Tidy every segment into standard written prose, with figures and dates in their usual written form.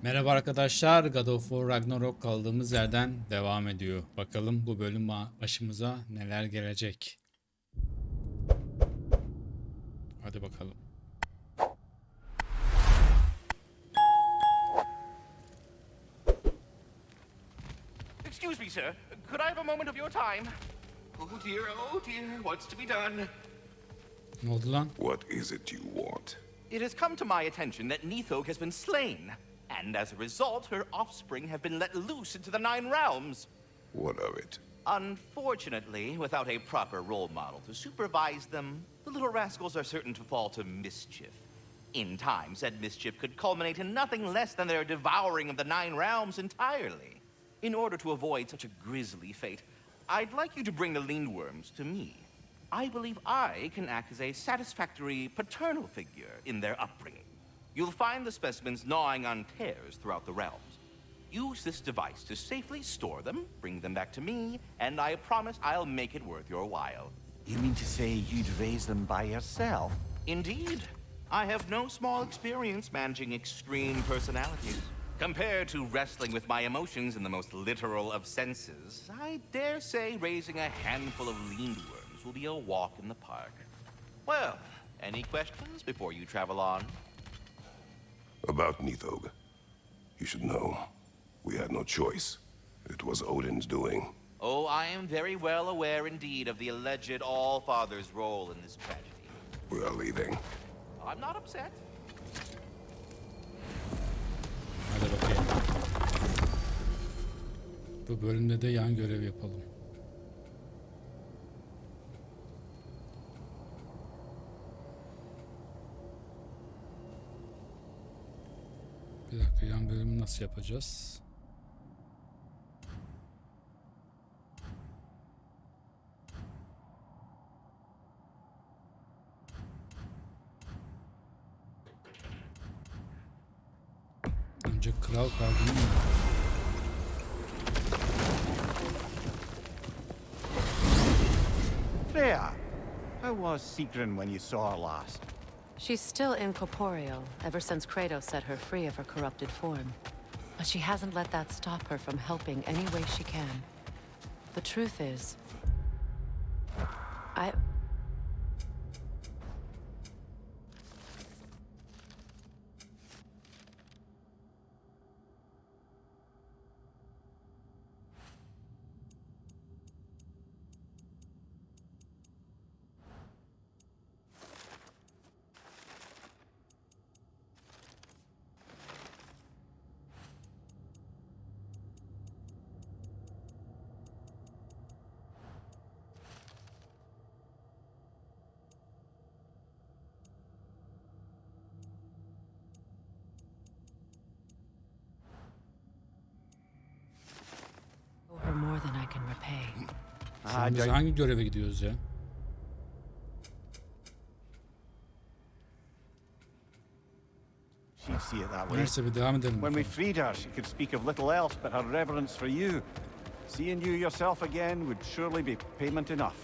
Merhaba arkadaşlar, God of War Ragnarok kaldığımız yerden devam ediyor. Bakalım bu bölüm başımıza neler gelecek. Hadi bakalım. Excuse me, sir. Could I have a moment of your time? Oh dear, what's to be done? Ne oldu lan? What is it you want? It has come to my attention that Nithog has been slain, and as a result, her offspring have been let loose into the Nine Realms. What of it? Unfortunately, without a proper role model to supervise them, the little rascals are certain to fall to mischief. In time, said mischief could culminate in nothing less than their devouring of the Nine Realms entirely. In order to avoid such a grisly fate, I'd like you to bring the Lindworms to me. I believe I can act as a satisfactory paternal figure in their upbringing. You'll find the specimens gnawing on tears throughout the realms. Use this device to safely store them, bring them back to me, and I promise I'll make it worth your while. You mean to say you'd raise them by yourself? Indeed. I have no small experience managing extreme personalities. Compared to wrestling with my emotions in the most literal of senses, I dare say raising a handful of lindworms will be a walk in the park. Well, any questions before you travel on? About Nithog. You should know, we had no choice. It was Odin's doing. Oh, I am very well aware indeed of the alleged All-Father's role in this tragedy. We are leaving. I'm not upset. Hadi bakayım. Bu bölümde de yan görev yapalım. Bir dakika, yan bölümü nasıl yapacağız? Önce kral kaldığını mı? Freya, how was Sigrun when you saw her last? She's still incorporeal, ever since Kratos set her free of her corrupted form. But she hasn't let that stop her from helping any way she can. The truth is, owe her more than I can repay. Şu an biz hangi göreve gidiyoruz ya? She'd see it that way. Neyse bir devam edelim. When we bakalım. freed her, she could speak of little else but her reverence for you. Seeing you yourself again would surely be payment enough.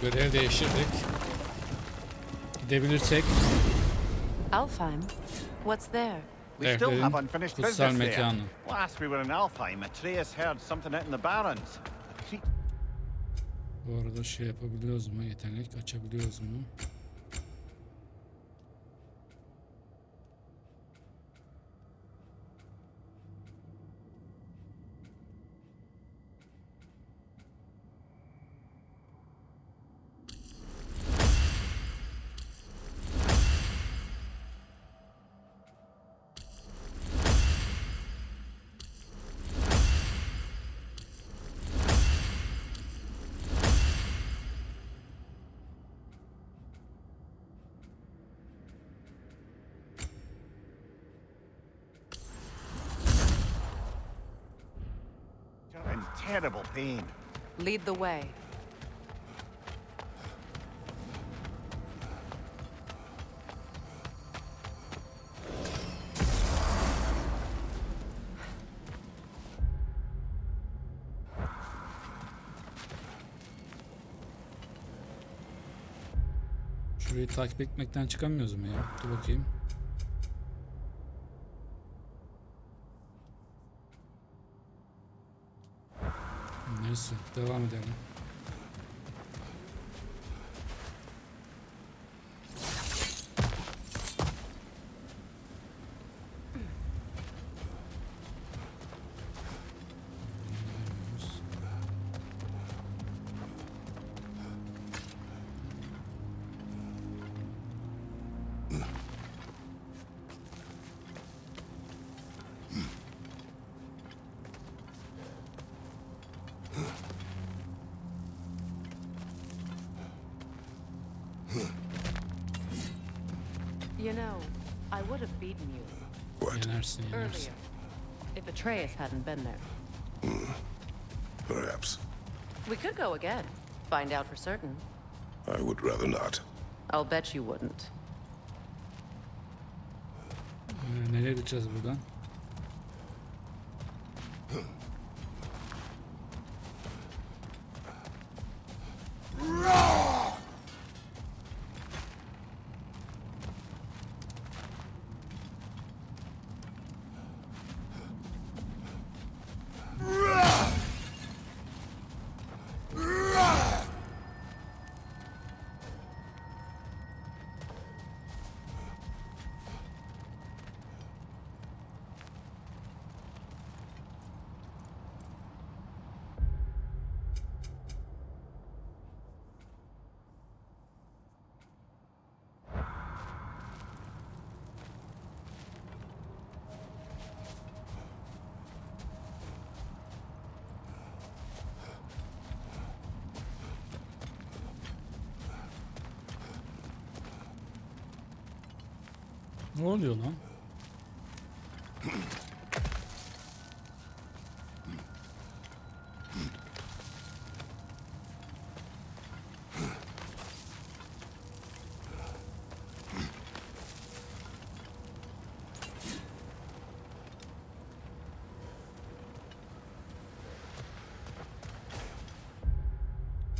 Görev değiştirdik. Gidebilirsek. Alfheim? What's there? We still have Rehberin unfinished kutsal business there. mekanı. Last we were in Alfheim, Atreus heard something out in the Barrens. Bu arada şey yapabiliyoruz mu? Yetenek açabiliyoruz mu? In terrible pain. Lead the way. Şurayı takip etmekten çıkamıyoruz mu ya? Dur bakayım. Neyse, devam edelim. You know, I would have beaten you What? Yenersin, yenersin. earlier if Atreus hadn't been there. Perhaps. We could go again. Find out for certain. I would rather not. I'll bet you wouldn't. Nereye gideceğiz buradan? Ne oluyor lan?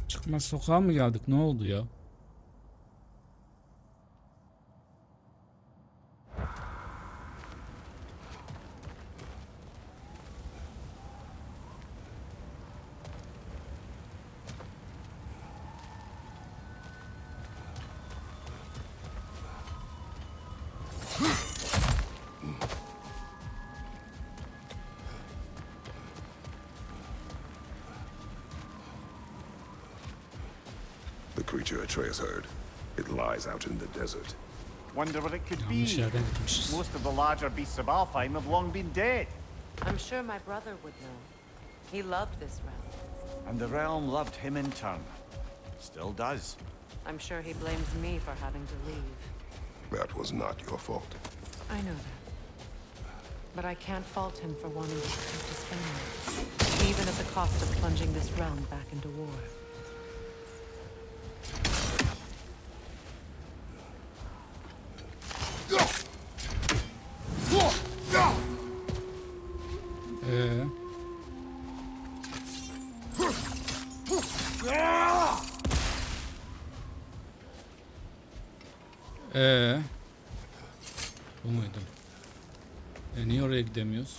Çıkmaz sokağa mı geldik? Ne oldu ya? The creature Atreus heard. It lies out in the desert. Wonder what it could Yanlış be. yerden gitmişiz. Most of the larger beasts of Alfheim have long been dead. I'm sure my brother would know. He loved this realm. And the realm loved him in turn. Still does. I'm sure he blames me for having to leave. That was not your fault. I know that. But I can't fault him for wanting to protect his family, even at the cost of plunging this realm back into war. Ee, bu muydu? Niye oraya gidemiyoruz?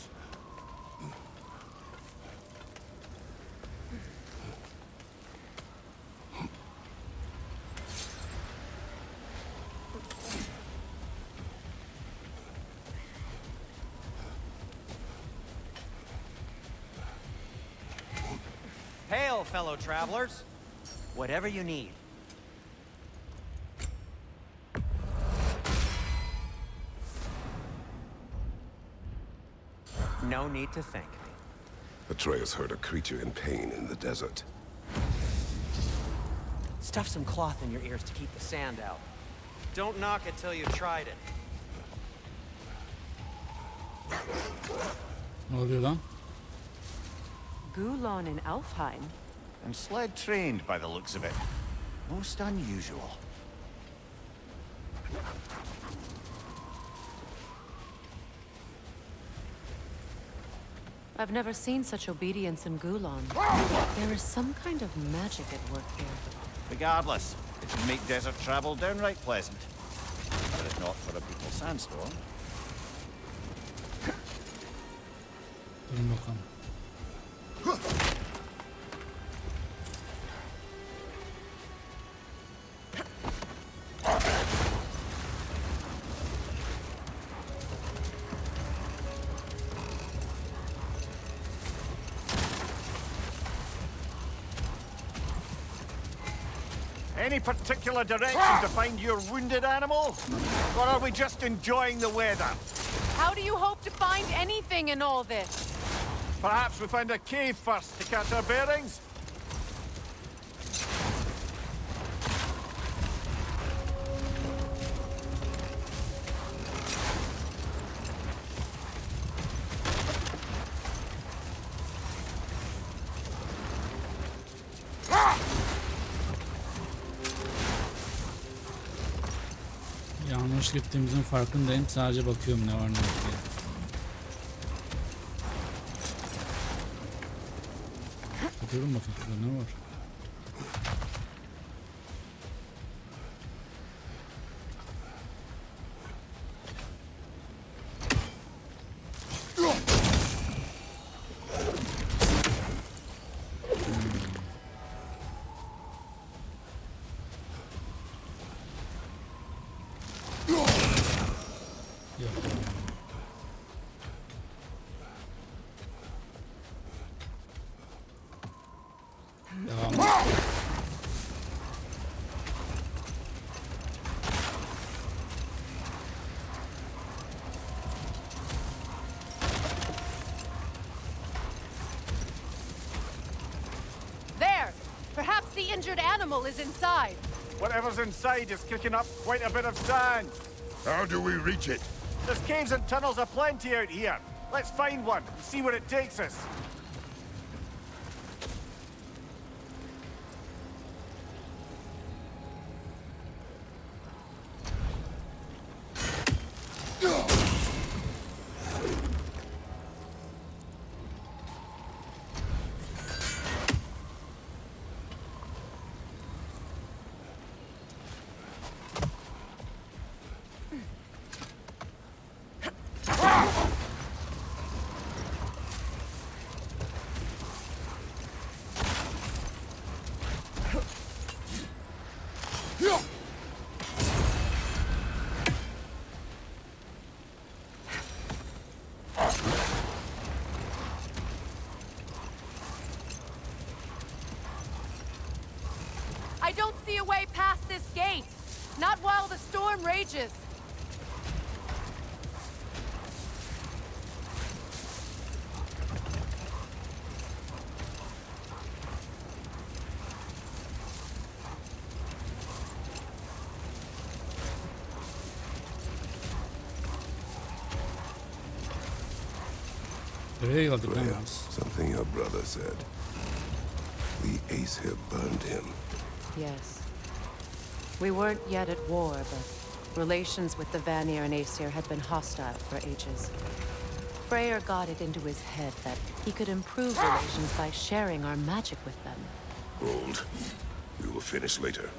Hail, fellow travelers. Whatever you need. No need to thank me. Atreus heard a creature in pain in the desert. Stuff some cloth in your ears to keep the sand out. Don't knock it till you've tried it. Ne oluyor lan? Gulon in Alfheim? And sled trained by the looks of it. Most unusual. I've never seen such obedience in Gulon. There is some kind of magic at work here. Regardless, it should make desert travel downright pleasant. Were it not for a brutal sandstorm. Durun bakalım. Any particular direction to find your wounded animal? Or are we just enjoying the weather? How do you hope to find anything in all this? Perhaps we find a cave first to catch our bearings? Yanlış gittiğimizin farkındayım. Sadece bakıyorum ne var ne yok diye. Durun bakın şurada ne var. Devam. There! Perhaps the injured animal is inside. Whatever's inside is kicking up quite a bit of sand. How do we reach it? There's caves and tunnels aplenty out here. Let's find one and see where it takes us. I don't see a way past this gate. Not while the storm rages. Nereye geldik lan Freya, biz? something your brother said. The ace here burned him. Yes. We weren't yet at war, but relations with the Vanir and Aesir had been hostile for ages. Freyr got it into his head that he could improve relations by sharing our magic with them. Hold. We will finish later.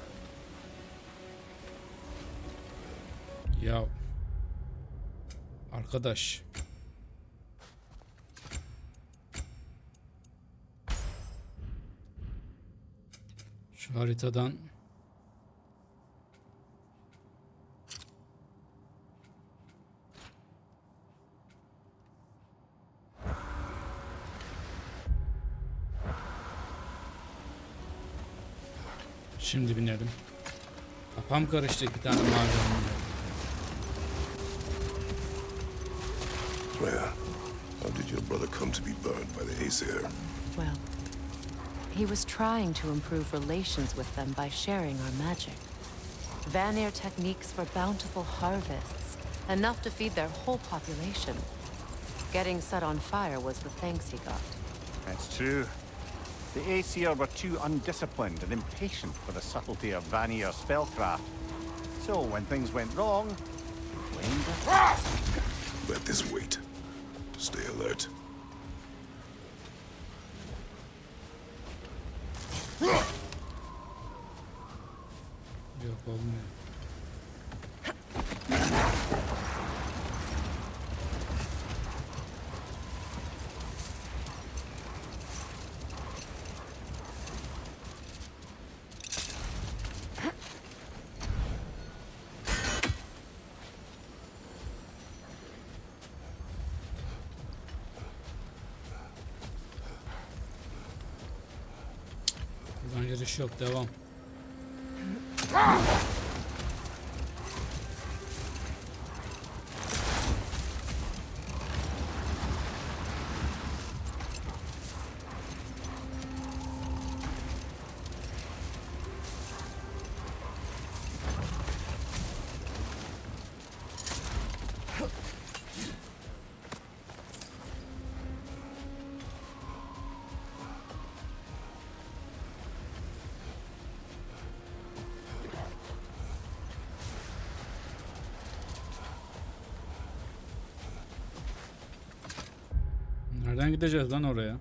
Ya arkadaş. Şu haritadan Şimdi binelim. Kafam karıştı iki tane mavi olunca. Where? How did your brother come to be burned by the Aesir? Well, he was trying to improve relations with them by sharing our magic. Vanir techniques for bountiful harvests, enough to feed their whole population. Getting set on fire was the thanks he got. That's true. The Aesir were too undisciplined and impatient for the subtlety of Vanir spellcraft. So when things went wrong, they blamed us. Let this wait. Stay alert. Yok olmuyor. Buradan giriş yok, devam. Nereden gideceğiz lan oraya?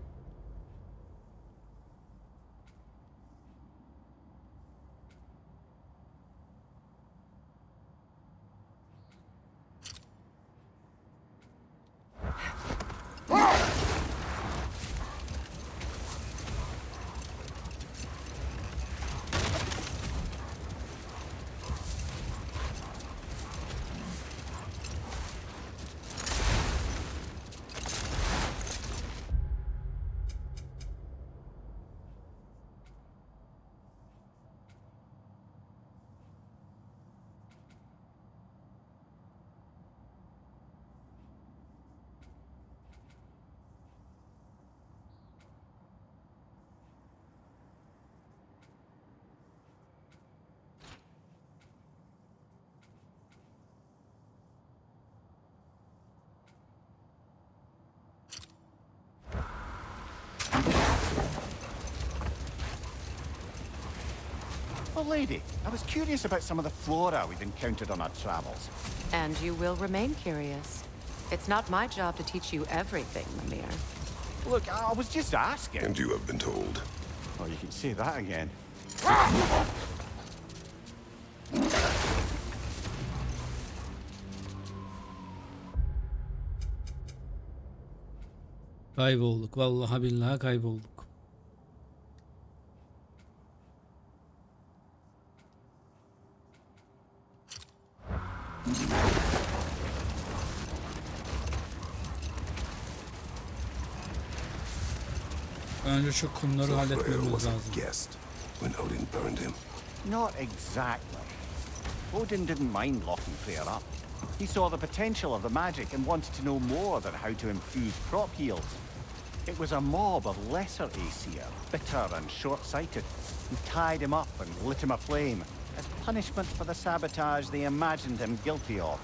Well, lady, I was curious about some of the flora we've encountered on our travels. And you will remain curious. It's not my job to teach you everything, Mimir. Look, I was just asking. And you have been told. Oh, you can say that again. Kaybolduk. Vallahi billahi kaybolduk. Önce şu kumları So Freyr halletmemiz was a lazım. guest when Odin burned him. Not exactly. Odin didn't mind locking Freyr up. He saw the potential of the magic and wanted to know more than how to improve crop yields. It was a mob of lesser Aesir, bitter and short-sighted, who tied him up and lit him aflame as punishment for the sabotage they imagined him guilty of.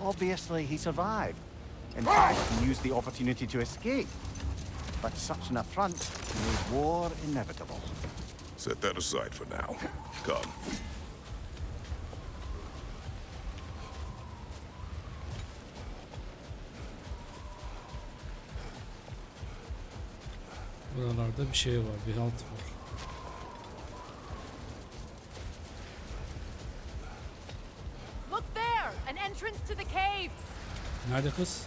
Obviously, he survived. In fact, he used the opportunity to escape. But such an affront made war inevitable. Set that aside for now. Come. Buralarda bir şey var, bir halt var. Look there! An entrance to the caves! Nerede kız?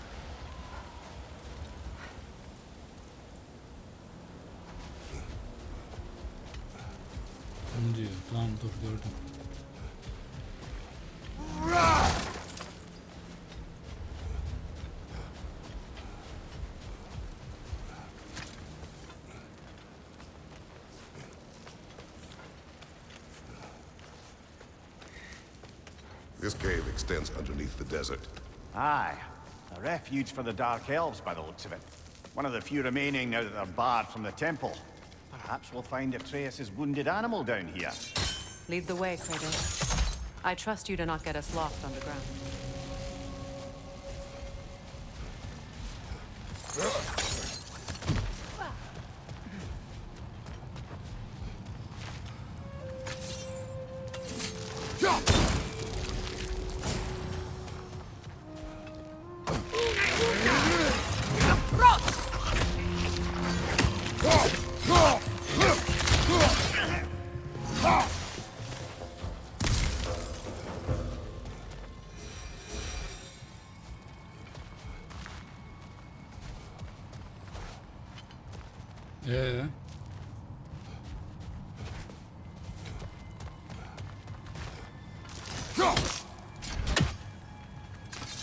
Onu diyor. Tamam dur gördüm. This cave extends underneath the desert. Aye. A refuge for the Dark Elves by the looks of it. One of the few remaining now that they're barred from the temple. Perhaps we'll find Atreus' wounded animal down here. Lead the way, Kratos. I trust you to not get us lost underground. Ee, işte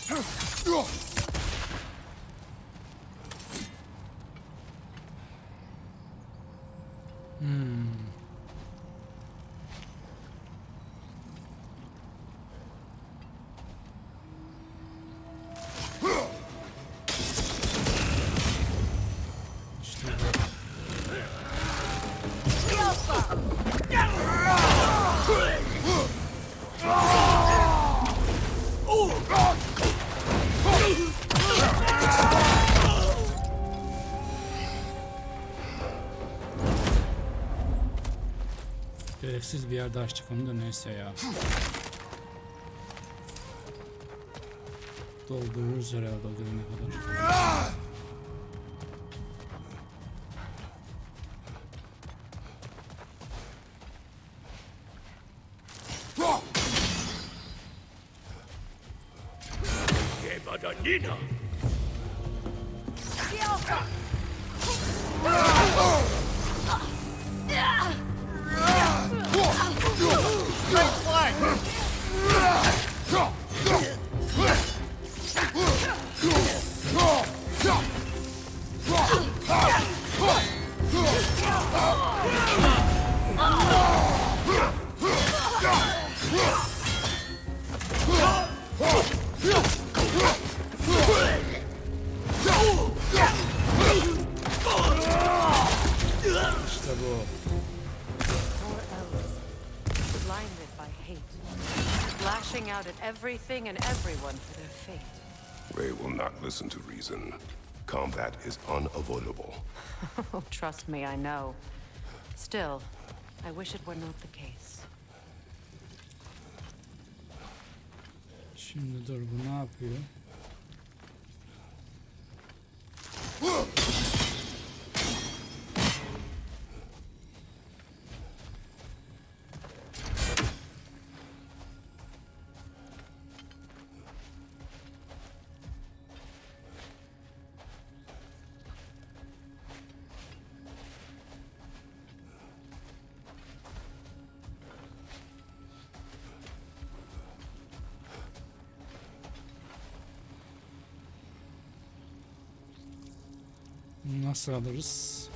bu. Gereksiz bir yerde açtık onu da, neyse ya. Doldururuz herhalde o gelene kadar. İşte bu. Poor elves, blinded by hate, lashing out at everything and everyone for their fate. They will not listen to reason. Combat is unavoidable. Oh, trust me, I know. Still, I wish it were not the case. Şimdi dur, bu ne yapıyor? Nasıl alırız?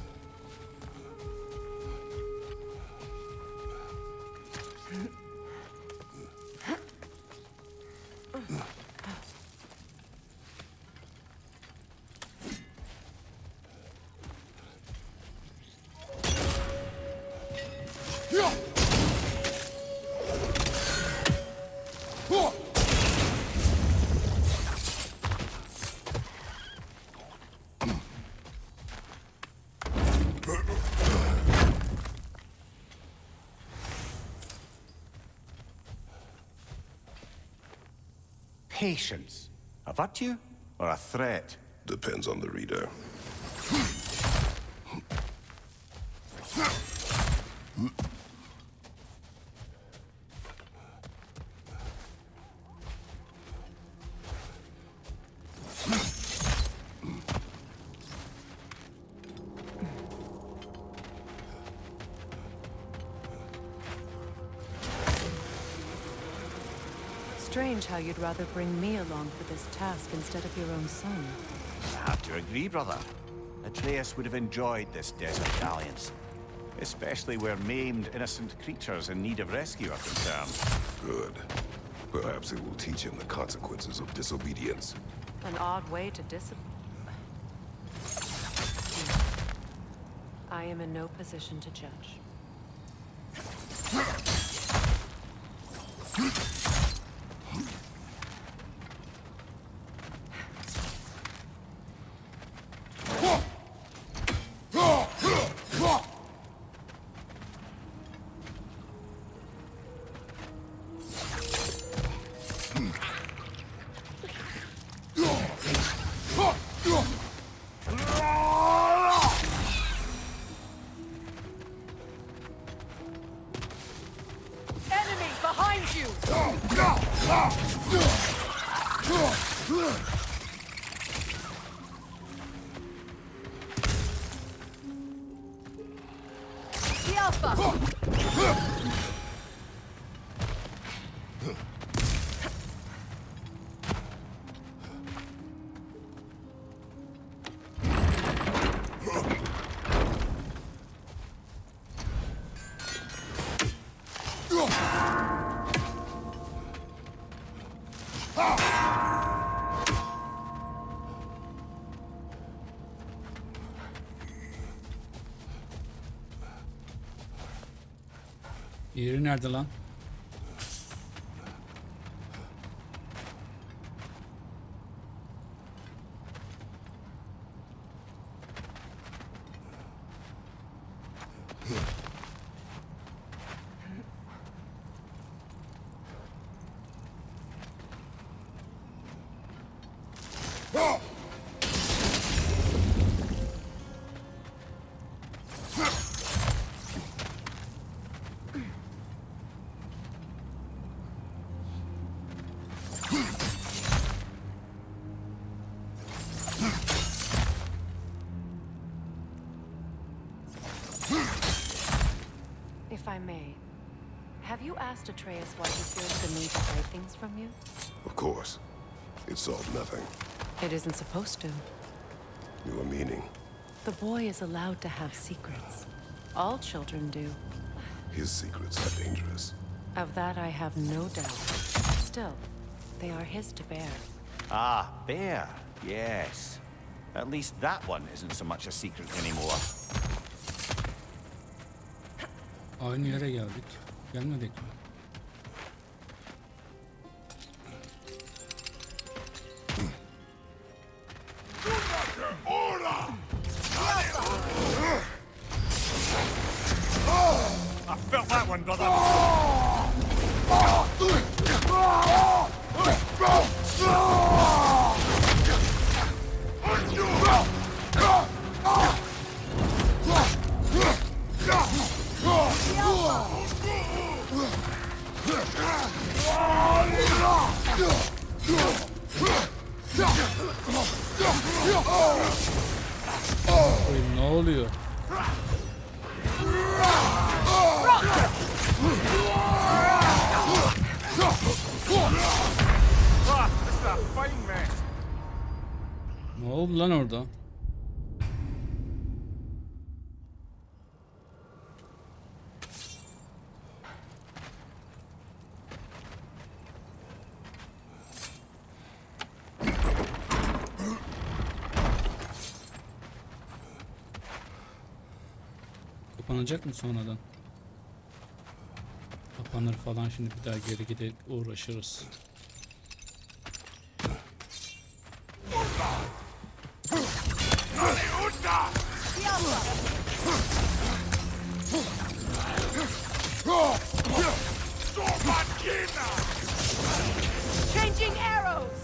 Patience. A virtue or a threat? Depends on the reader. Strange how you'd rather bring me along for this task instead of your own son. I have to agree, brother. Atreus would have enjoyed this desert dalliance, especially where maimed, innocent creatures in need of rescue are concerned. Good. Perhaps it will teach him the consequences of disobedience. An odd way to I am in no position to judge. Enemy behind you! The Alpha! Yeri nerede lan? If I may, have you asked Atreus why he feels the need to hide things from you? Of course. It solved nothing. It isn't supposed to. Your meaning? The boy is allowed to have secrets. All children do. His secrets are dangerous. Of that I have no doubt. Still, they are his to bear. Ah, bear. Yes. At least that one isn't so much a secret anymore. Aynı yere geldik. Gelmedik mi? I felt that one, brother. Oyun ne oluyor? This is a fine mess. Ne oldu lan orada? Kapanacak mı sonradan? Kapanır falan, şimdi bir daha geri gidip uğraşırız. Changing arrows!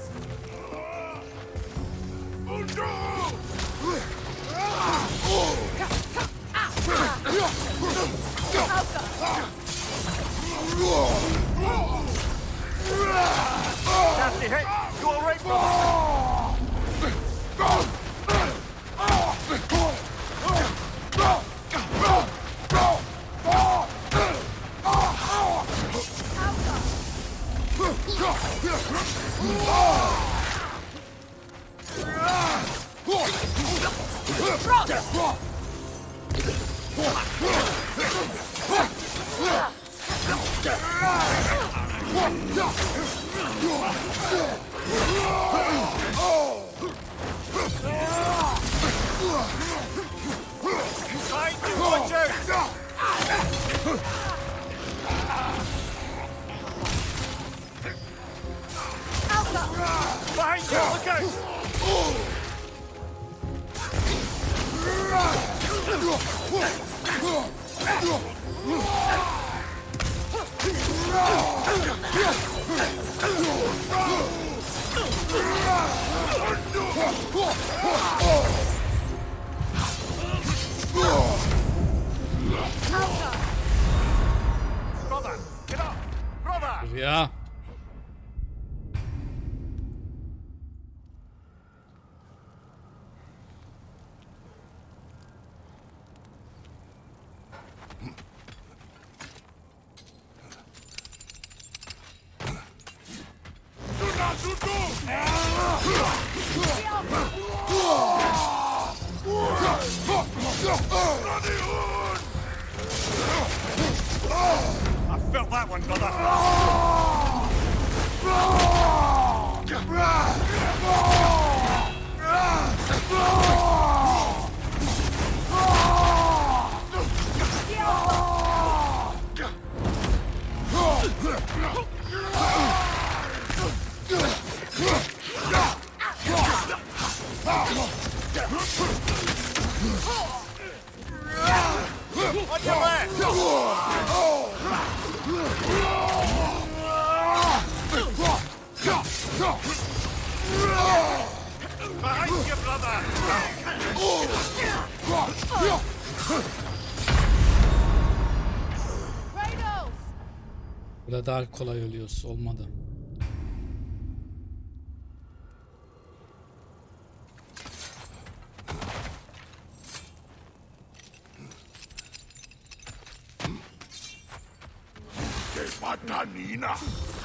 Nasty hit. You all right, brother? Brother, get up! Brother! Ya. I felt that one, brother. On your left! Behind you, brother! Kratos! Burada daha kolay ölüyoruz. Olmadı.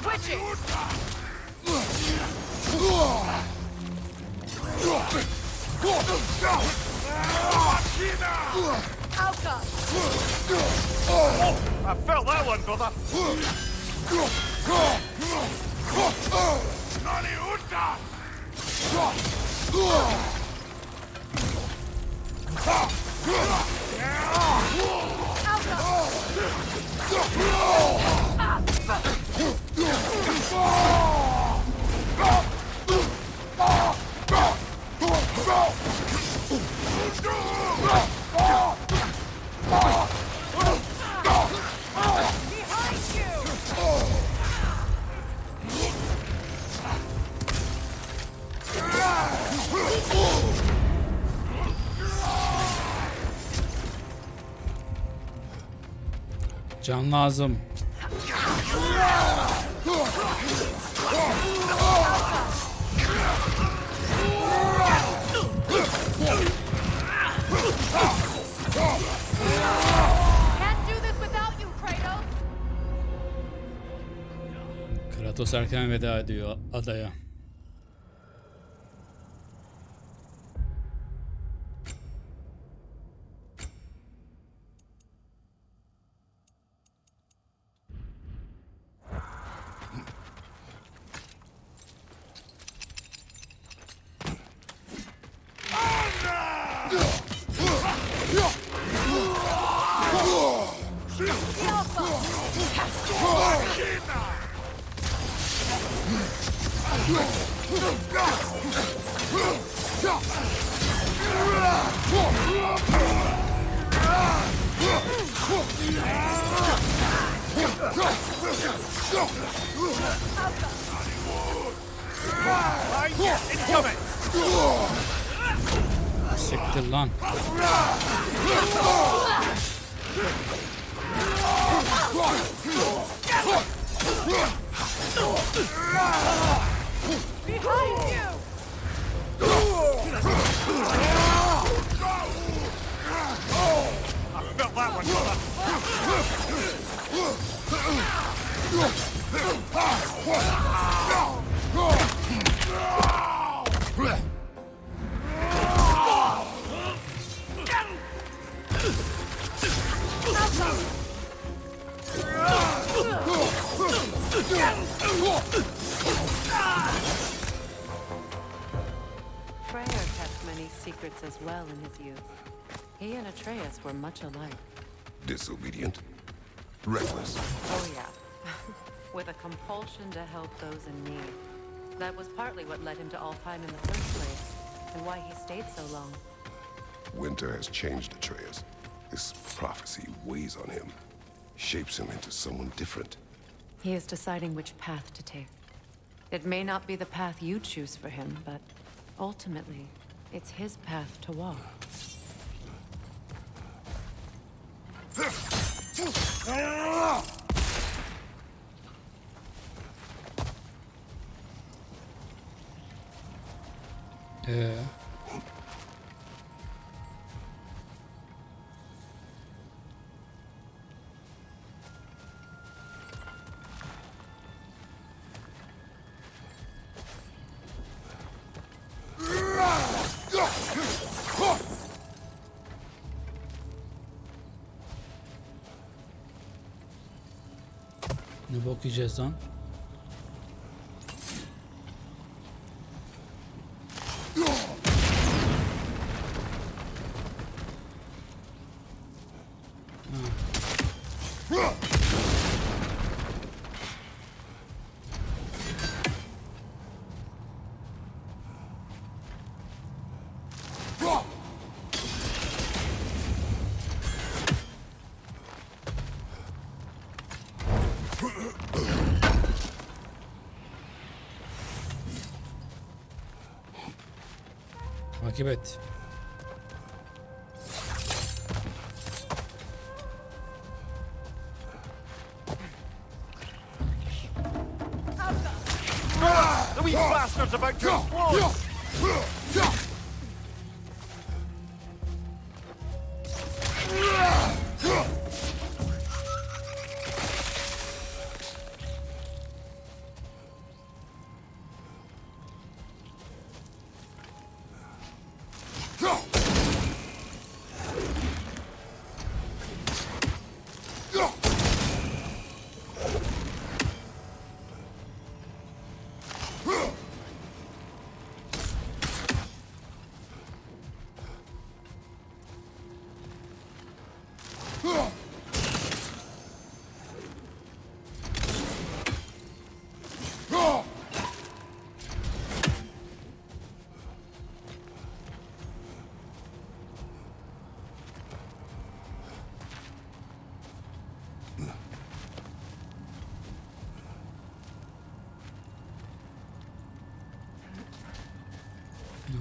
Switch it! Alka! I felt that one, brother. Behind you! Can lazım. Can't do this without you, Kratos! Kratos erken veda ediyor adaya. Incoming! Siktir lan. Behind you! I felt that one, brother. Freyr kept many secrets as well in his youth. He and Atreus were much alike. Disobedient. Reckless. Oh yeah. With a compulsion to help those in need. That was partly what led him to Alfheim in the first place, and why he stayed so long. Winter has changed Atreus. This prophecy weighs on him, shapes him into someone different. He is deciding which path to take. It may not be the path you choose for him, but ultimately, it's his path to walk. Ne bok yiyeceğiz lan? Takip et. The wee bastard's about to explode!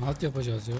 Halt yapacağız ya.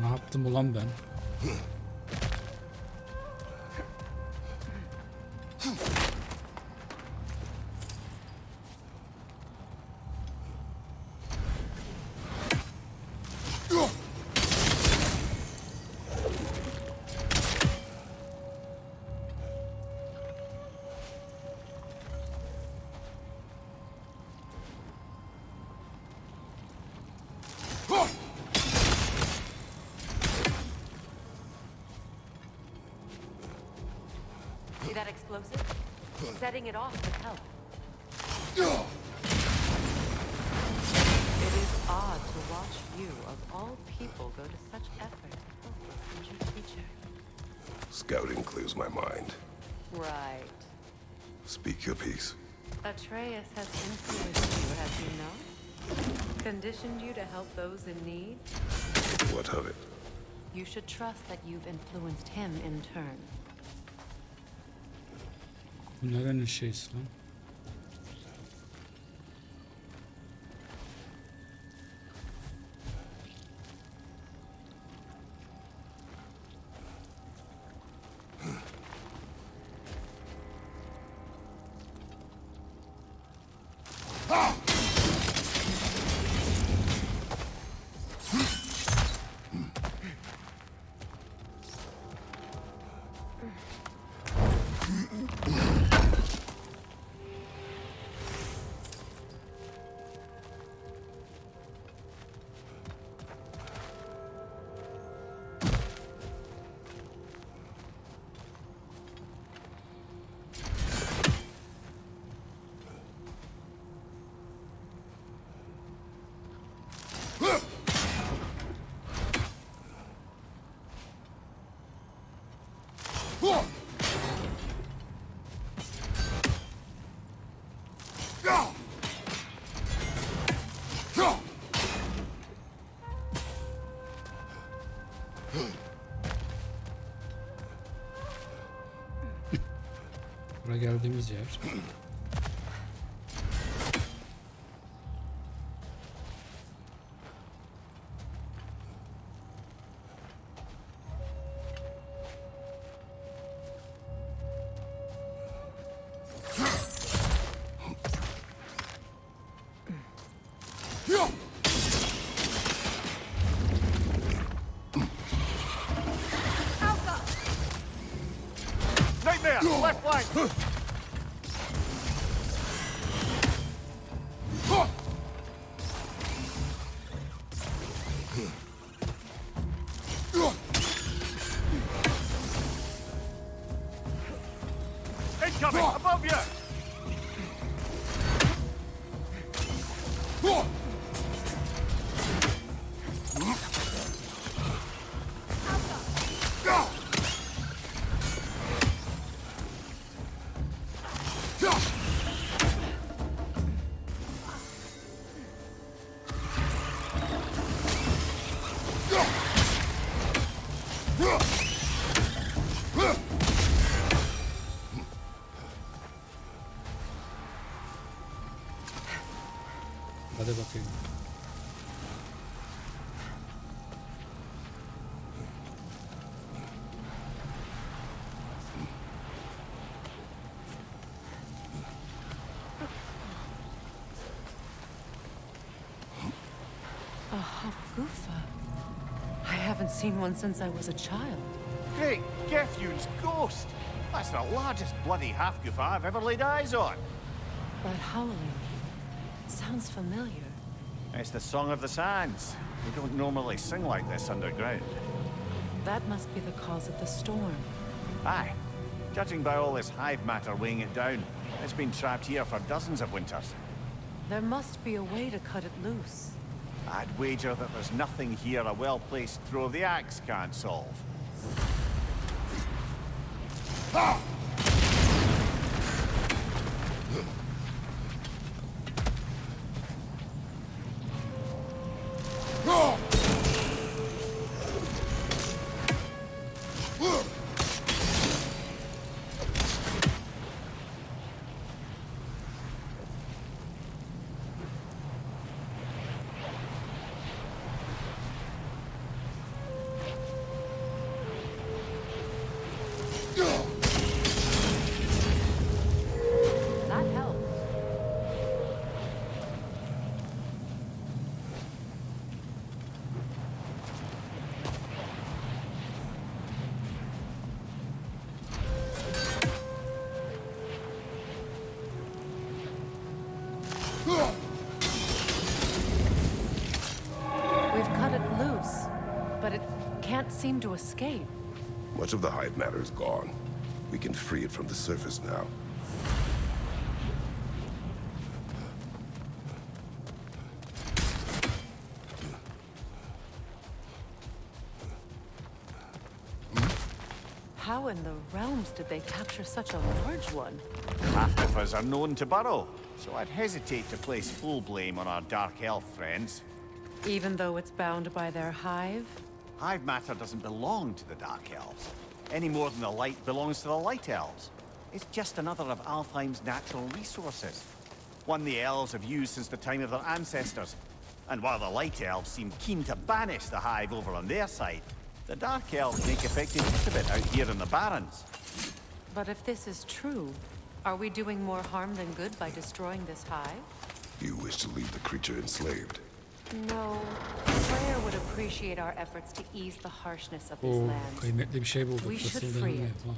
Ne yaptım ulan ben? See that explosive? Setting it off would help. It is odd to watch you, of all people, go to such effort to focus on your teacher. Scouting clears my mind. Right. Speak your piece. Atreus has influenced you, has he not? Conditioned you to help those in need? What of it? You should trust that you've influenced him in turn. Bu nerenin şeysi lan? Buraya geldiğimiz yer. Nightmare! Left flank! Incoming! Above you! Hadi bakayım. A Hofgufa. I haven't seen one since I was a child. Great Gefyun's ghost! That's the largest bloody half-goof I've ever laid eyes on. That howling sounds familiar. It's the Song of the Sands. We don't normally sing like this underground. That must be the cause of the storm. Aye. Judging by all this hive matter weighing it down, it's been trapped here for dozens of winters. There must be a way to cut it loose. I'd wager that there's nothing here a well-placed throw of the axe can't solve. That helps. We've cut it loose, but it can't seem to escape. Much of the hive matter is gone. We can free it from the surface now. How in the realms did they capture such a large one? Half-goofers are known to burrow, so I'd hesitate to place full blame on our dark elf friends. Even though it's bound by their hive? Hive matter doesn't belong to the Dark Elves, any more than the light belongs to the Light Elves. It's just another of Alfheim's natural resources. One the elves have used since the time of their ancestors. And while the Light Elves seem keen to banish the hive over on their side, the Dark Elves make effective use of it out here in the Barrens. But if this is true, are we doing more harm than good by destroying this hive? You wish to leave the creature enslaved. No. Freya would appreciate our efforts to ease the harshness of this Oo, land. kıymetli bir şey bulduk. We should Nasıl free devam it. yapalım?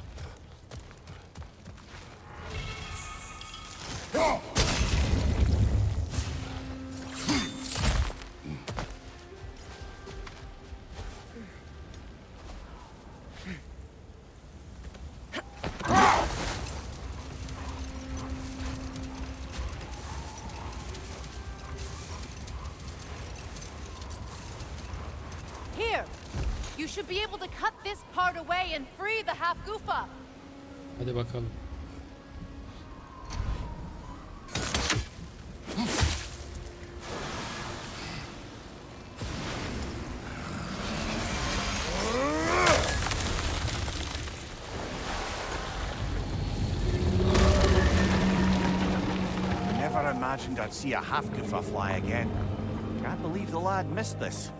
Here! You should be able to cut this part away and free the half-goofa. Hadi bakalım. Never imagined I'd see a half-goofa fly again. Can't believe the lad missed this.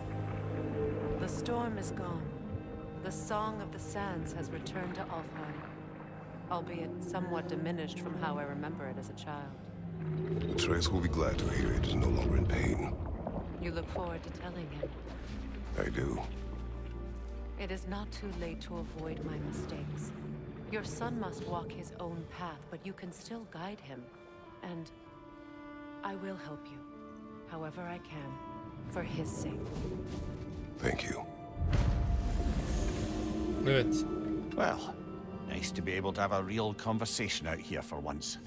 The storm is gone. The song of the sands has returned to Alfheim, albeit somewhat diminished from how I remember it as a child. Atreus will be glad to hear it is no longer in pain. You look forward to telling him. I do. It is not too late to avoid my mistakes. Your son must walk his own path, but you can still guide him. And I will help you, however I can, for his sake. Thank you. Evet. Well, nice to be able to have a real conversation out here for once.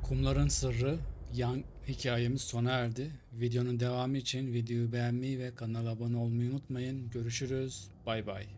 Kumların Sırrı yan hikayemiz sona erdi. Videonun devamı için videoyu beğenmeyi ve kanala abone olmayı unutmayın. Görüşürüz. Bay bay.